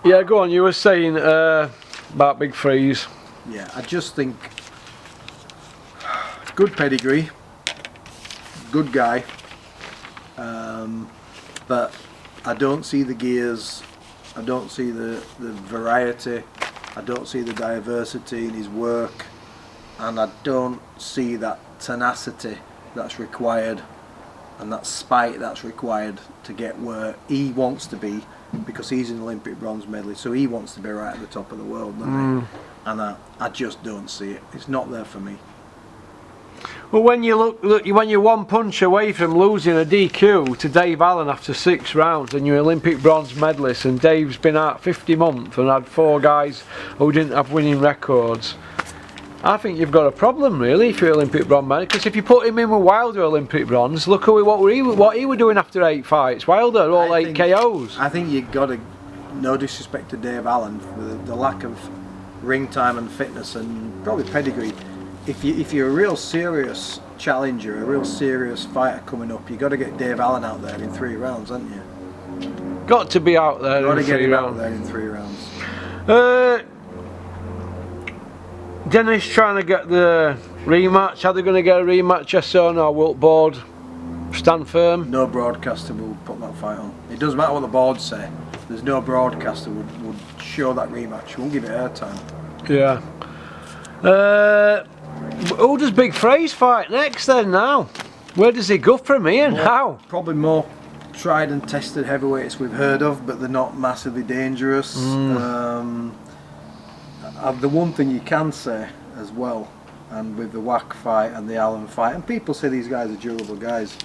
Yeah, go on. You were saying about Big Freeze. Yeah, I just think good pedigree, good guy, but I don't see the gears, I don't see the variety, I don't see the diversity in his work, and I don't see that tenacity that's required and that spite that's required to get where he wants to be, because he's an Olympic bronze medalist, so he wants to be right at the top of the world, doesn't he? And I just don't see it. It's not there for me. Well, when you look, when you're one punch away from losing a DQ to Dave Allen after 6 rounds, and you're Olympic bronze medalist, and Dave's been out 50 months and had 4 guys who didn't have winning records, I think you've got a problem really if you're Olympic bronze medalist. Because if you put him in with Wilder Olympic bronze, look at what he was doing after 8 fights. Wilder all 8 KOs. I think you've got to, no disrespect to Dave Allen for the lack of ring time and fitness and probably pedigree. If you're a real serious challenger, a real serious fighter coming up, you've got to get Dave Allen out there in 3 rounds, haven't you? Got to be out there. Got to get him out there in 3 rounds. Dennis trying to get the rematch. Are they going to get a rematch, yes or no? Will board stand firm? No broadcaster will put that fight on. It doesn't matter what the board say. There's no broadcaster would show that rematch. Won't give it airtime. Yeah. Who does Big Fraser fight next then now? Where does he go from here now? Probably more tried and tested heavyweights we've heard of, but they're not massively dangerous. The one thing you can say as well, and with the Wack fight and the Allen fight, and people say these guys are durable guys,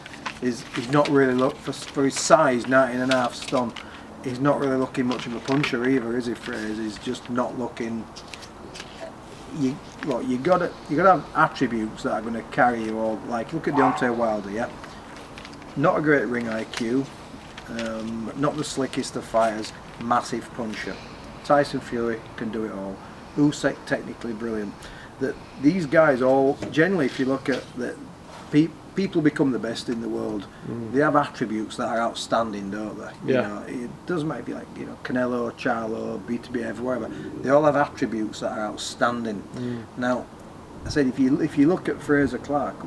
is he's not really for his size, 19.5 stone. He's not really looking much of a puncher either, is he, Fraser? He's just not looking. You gotta have attributes that are going to carry you all. Like look at Deontay Wilder, yeah. Not a great ring IQ, not the slickest of fighters, massive puncher. Tyson Fury can do it all. Usyk technically brilliant. That these guys all generally, if you look at the people become the best in the world, they have attributes that are outstanding, don't they? Yeah. You know, it doesn't matter if you like, Canelo, Charlo, BTBF, whatever. They all have attributes that are outstanding. Now, I said if you look at Fraser Clarke,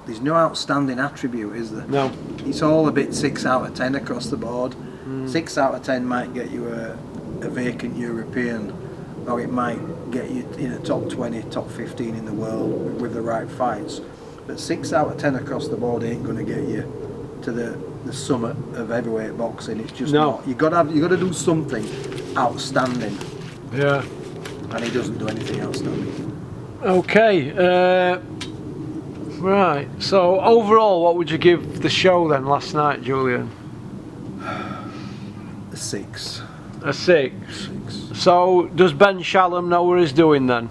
there's no outstanding attribute, is there? No. It's all a bit 6 out of 10 across the board. 6 out of 10 might get you a vacant European, or it might get you in a top 20, top 15 in the world with the right fights. But 6 out of 10 across the board ain't going to get you to the summit of heavyweight boxing. It's just not. You got to do something outstanding. Yeah. And he doesn't do anything outstanding. Okay. Right. So overall, what would you give the show then last night, Julian? A 6. A 6. So does Ben Shalom know what he's doing then?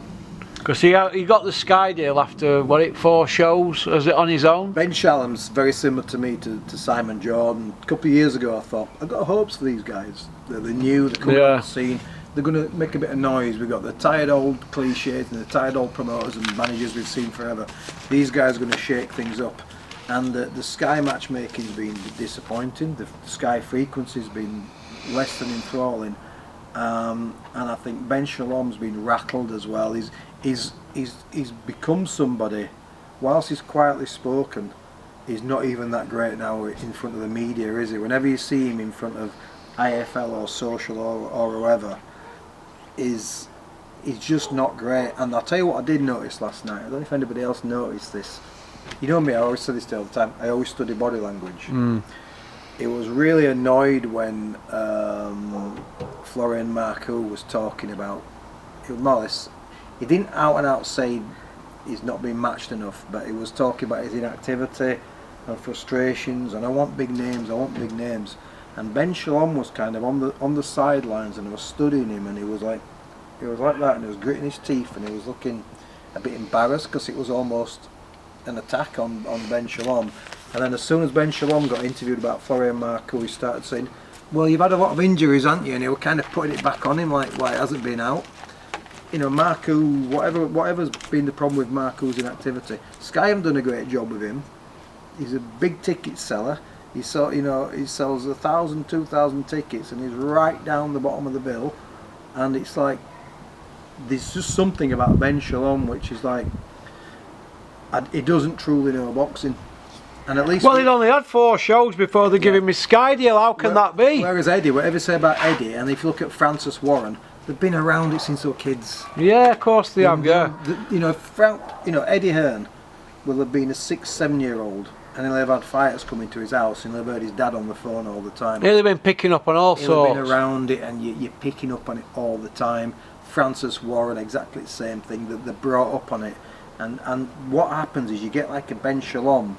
Because he got the Sky deal after 4 shows? Was it on his own? Ben Shalom's very similar to me to Simon Jordan. A couple of years ago, I thought I've got hopes for these guys. They're new. They're coming on the scene. They're going to make a bit of noise. We've got the tired old cliches and the tired old promoters and managers we've seen forever. These guys are going to shake things up. And the Sky matchmaking's been disappointing. The Sky frequency's been less than enthralling. And I think Ben Shalom's been rattled as well. He's become somebody, whilst he's quietly spoken, he's not even that great now in front of the media, is he? Whenever you see him in front of IFL or social or whoever, he's just not great. And I'll tell you what I did notice last night, I don't know if anybody else noticed this. You know me, I always say this all the time, I always study body language. It was really annoyed when Florian Marcoux was talking about, he didn't out and out say he's not been matched enough, but he was talking about his inactivity and frustrations, and I want big names. And Ben Shalom was kind of on the sidelines, and I was studying him, and he was like that, and he was gritting his teeth, and he was looking a bit embarrassed because it was almost an attack on Ben Shalom. And then as soon as Ben Shalom got interviewed about Florian Marcoux, he started saying, well, you've had a lot of injuries, haven't you? And they were kind of putting it back on him like it hasn't been out. You know, Marcoux, whatever's been the problem with Marcoux's inactivity, Sky haven't done a great job with him. He's a big ticket seller. he sells 1,000, 2,000 tickets, and he's right down the bottom of the bill. And it's like, there's just something about Ben Shalom which is like, he doesn't truly know boxing. And at least he'd only had 4 shows before they give him his Sky deal. How can that be? Whereas Eddie, whatever you say about Eddie, and if you look at Francis Warren, they've been around it since they were kids. Yeah, of course they have. Yeah. Eddie Hearn will have been a 6-7-year-old, and he'll have had fighters coming to his house, and he'll have heard his dad on the phone all the time. He'll have been picking up on all sorts. He'll have been around it, and you're picking up on it all the time. Francis Warren, exactly the same thing. That they're brought up on it, and what happens is you get like a Ben Shalom,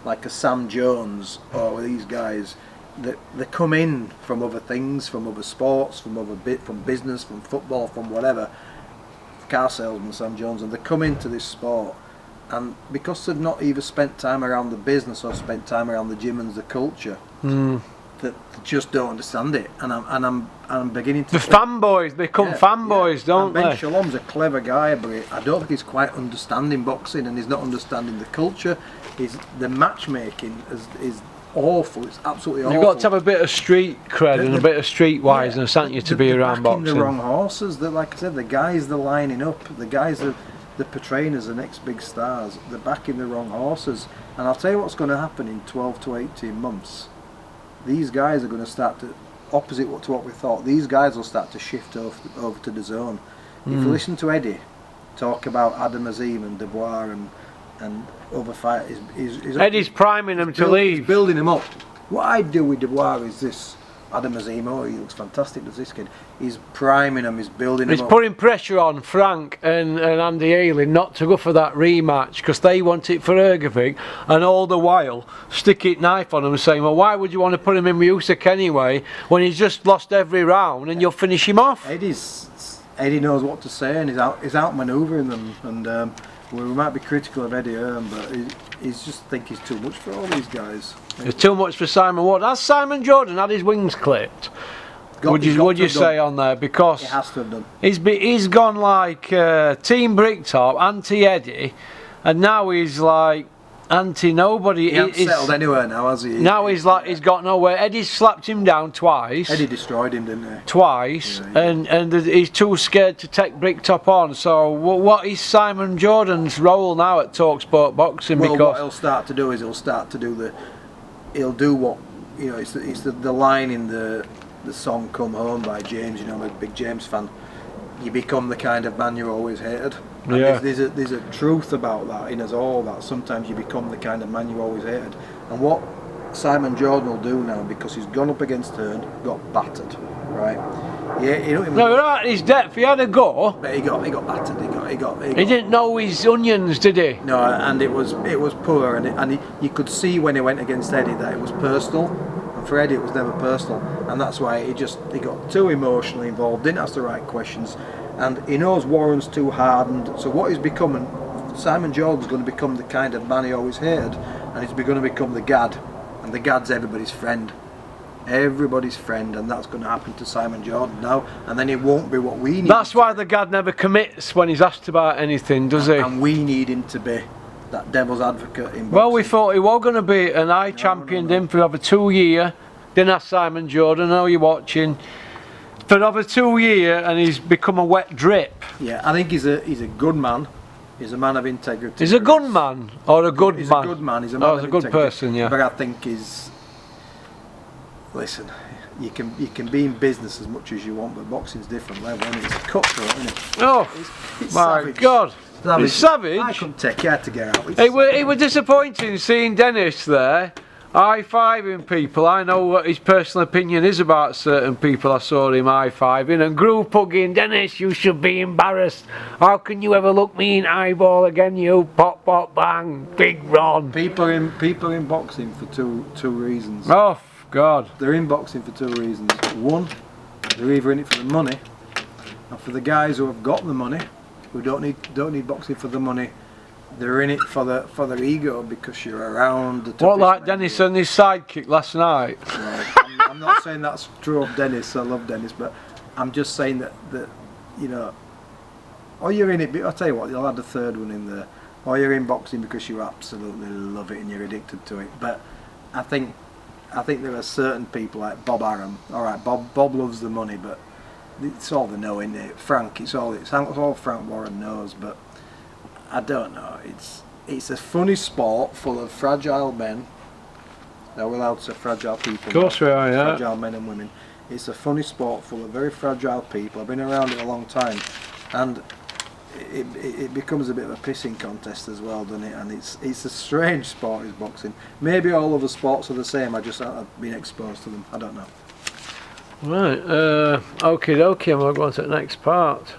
like a Sam Jones, or these guys that they come in from other things, from other sports, from business, from football, from whatever, car salesman Sam Jones, and they come into this sport, and because they've not either spent time around the business or spent time around the gym and the culture, that they just don't understand it. And I'm beginning to. The fanboys become fanboys, don't they? Ben Shalom's a clever guy, but I don't think he's quite understanding boxing, and he's not understanding the culture. The matchmaking is awful. It's absolutely awful. You've got to have a bit of street cred and a bit of street wiseness, haven't you, to be around boxing? The wrong horses. Like I said, the guys they're lining up, the guys they're portraying as the next big stars, they're backing the wrong horses. And I'll tell you what's going to happen in 12 to 18 months. These guys are going to start to, opposite to what we thought, these guys will start to shift over to the zone. If you listen to Eddie talk about Adam Azim and Dubois and other fighters, Eddie's priming them to leave. He's building them up. What I do with Dubois is this. Adam Azim, he looks fantastic, does this kid. He's priming them, he's building them up. He's putting pressure on Frank and Andy Ailing not to go for that rematch because they want it for Ergovic, and all the while stick it knife on him saying, well, why would you want to put him in with Usyk anyway when he's just lost every round and you'll finish him off? Eddie knows what to say, and he's out manoeuvring them, and we might be critical of Eddie Hearn, but he's just think he's too much for all these guys. It's too much for Simon Ward. Has Simon Jordan had his wings clipped? Would you say on there? Because he has to have done. He's gone like Team Bricktop, anti-Eddie, and now he's like anti-nobody. He hasn't settled anywhere now, has he? Now he's got nowhere. Eddie slapped him down twice. Eddie destroyed him, didn't he? Twice, and he's too scared to take Bricktop on. So what is Simon Jordan's role now at TalkSport Boxing? Well, because what he'll start to do is he'll do what, it's the line in the song "Come Home" by James. I'm a big James fan. You become the kind of man you're always hated. And there's a truth about that in us all, that sometimes you become the kind of man you always hated. And what Simon Jordan will do now, because he's gone up against Hearn, got battered, right? Right, his depth, he had a go. But he got battered. He didn't know his onions, did he? No, and it was poor, and you could see when he went against Eddie that it was personal. And for Eddie, it was never personal, and that's why he got too emotionally involved, didn't ask the right questions, and he knows Warren's too hardened. So what he's becoming, Simon Jordan's going to become the kind of man he always hated, and he's going to become the Gad, and the Gad's everybody's friend, and that's going to happen to Simon Jordan now, and then it won't be what we need. That's why the Gad never commits when he's asked about anything, does he? And we need him to be that devil's advocate in boxing. Well, we thought he was going to be, and I championed him for over 2 years. Didn't ask Simon Jordan, how you're watching, for over 2 years, and he's become a wet drip. Yeah, I think he's a good man. He's a man of integrity. He's a good man, or a good man? He's a good man. He's a man of integrity. Good person, yeah. But I think listen, you can be in business as much as you want, but boxing's different level, and it's cutthroat, isn't it? Oh, it's my savage. God. It's savage. I couldn't take it, I had to get out. It was disappointing seeing Dennis there, high-fiving people. I know what his personal opinion is about certain people. I saw him high-fiving and groove pugging. Dennis, you should be embarrassed. How can you ever look me in eyeball again, you? Pop, pop, bang, big Ron. People are in boxing for two reasons. Oh, God. They're in boxing for 2 reasons. One, they're either in it for the money, and for the guys who have got the money, who don't need boxing for the money, they're in it for their ego, because you're around the. What, like Dennis and his sidekick last night? Right. I'm not saying that's true of Dennis. I love Dennis, but I'm just saying that or you're in it. I'll tell you what, you'll add a third one in there. Or you're in boxing because you absolutely love it and you're addicted to it. But I think I think there are certain people like Bob Arum. All right, Bob loves the money, but it's all they know, isn't it? Frank, it's all Frank Warren knows. But I don't know. It's a funny sport full of fragile men. Now we're allowed to say fragile people. Of course we are, yeah. Fragile men and women. It's a funny sport full of very fragile people. I've been around it a long time, and it becomes a bit of a pissing contest as well, doesn't it? And it's a strange sport, is boxing. Maybe all other sports are the same. I just haven't been exposed to them. I don't know. Right. Okie dokie. And we'll go on to the next part.